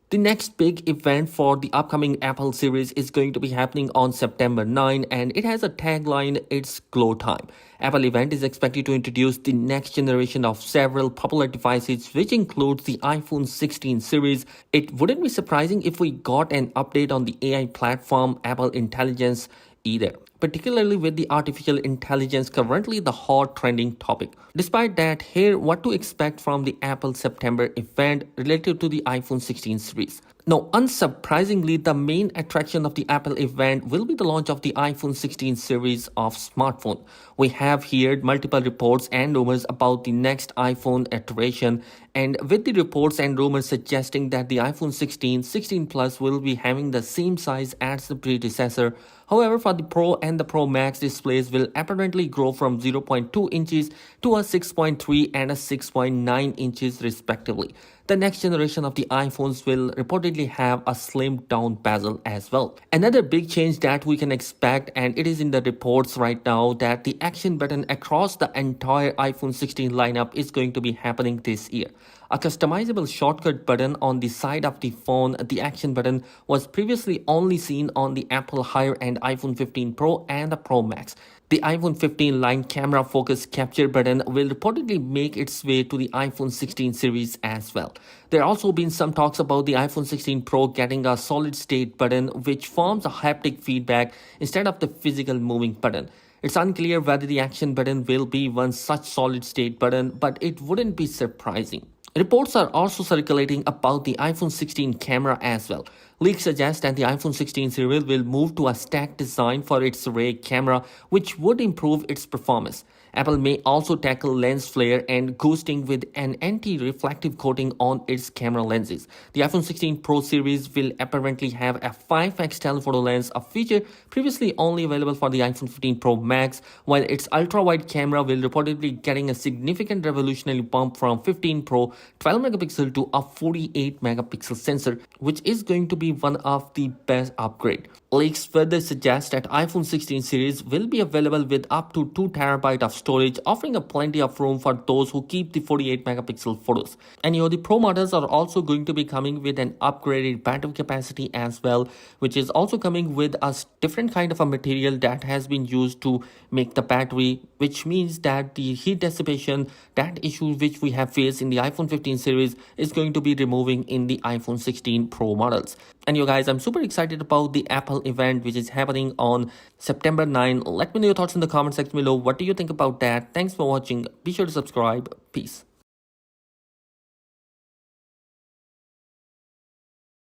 The next big event for the upcoming Apple series is going to be happening on September 9, and it has a tagline, "It's Glow Time." Apple event is expected to introduce the next generation of several popular devices, which includes the iPhone 16 series. It wouldn't be surprising if we got an update on the AI platform Apple Intelligence either, particularly with the artificial intelligence currently the hot trending topic. Despite that, here what to expect from the Apple September event related to the iPhone 16 series. Now, unsurprisingly, the main attraction of the Apple event will be the launch of the iPhone 16 series of smartphone. We have heard multiple reports and rumors about the next iPhone iteration, and with the reports and rumors suggesting that the iPhone 16, 16 Plus will be having the same size as the predecessor. However, for the Pro and the Pro Max, displays will apparently grow from 0.2 inches to a 6.3 and a 6.9 inches respectively. The next generation of the iPhones will reportedly have a slimmed down bezel as well. Another big change that we can expect, and it is in the reports right now, that the action button across the entire iPhone 16 lineup is going to be happening this year. A customizable shortcut button on the side of the phone, the action button, was previously only seen on the Apple higher end iPhone 15 Pro and the Pro Max. The iPhone 15 line camera focus capture button will reportedly make its way to the iPhone 16 series as well. There have also been some talks about the iPhone 16 Pro getting a solid state button which forms a haptic feedback instead of the physical moving button. It's unclear whether the action button will be one such solid state button, but it wouldn't be surprising. Reports are also circulating about the iPhone 16 camera as well. Leaks suggest that the iPhone 16 series will move to a stacked design for its rear camera, which would improve its performance. Apple may also tackle lens flare and ghosting with an anti-reflective coating on its camera lenses. The iPhone 16 Pro series will apparently have a 5x telephoto lens, a feature previously only available for the iPhone 15 Pro Max, while its ultra-wide camera will reportedly getting a significant revolutionary bump from 15 Pro 12 megapixel to a 48 megapixel sensor, which is going to be one of the best upgrade. Leaks further suggest that iPhone 16 series will be available with up to 2 terabyte of storage, offering a plenty of room for those who keep the 48 megapixel photos. And the Pro models are also going to be coming with an upgraded battery capacity as well, which is also coming with a different kind of a material that has been used to make the battery, which means that the heat dissipation, that issue which we have faced in the iPhone 15 series, is going to be removing in the iPhone 16 Pro models. And guys, I'm super excited about the Apple event which is happening on September 9. Let me know your thoughts in the comment section below. What do you think about that? Thanks for watching. Be sure to subscribe. Peace.